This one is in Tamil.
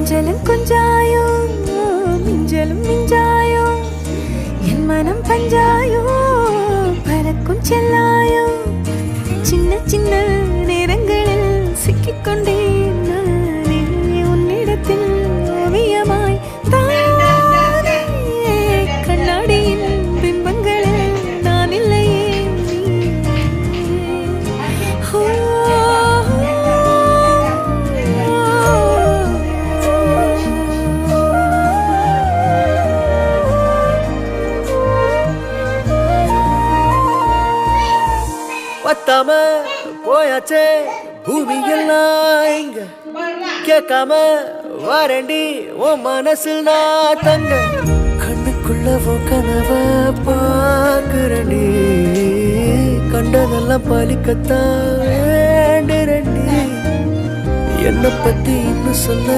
கொஞ்சலும் கொஞ்சாயோ மிஞ்சலும் மிஞ்சாயோ என் மனம் பஞ்சாயோ பறக்கும் செல்லாயோ சின்ன சின்ன நேரங்களில் சிக்கிக்கொண்டேன் நானே உன்னிடத்தில் ஓவியமாய் தானே கண்ணாடியின் பிம்பங்களில் நான் இல்லையே பத்தாம போயாச்சே பூமி எல்லாம் இங்க கேட்காம வாரண்டி உன் மனசில் நான் தங்க கண்ணுக்குள்ள கனவ பாக்குறண்டி கண்டதெல்லாம் பலிக்கத்தான் வேண்டுறண்டி என்னை பத்தி இன்னும் சொல்ல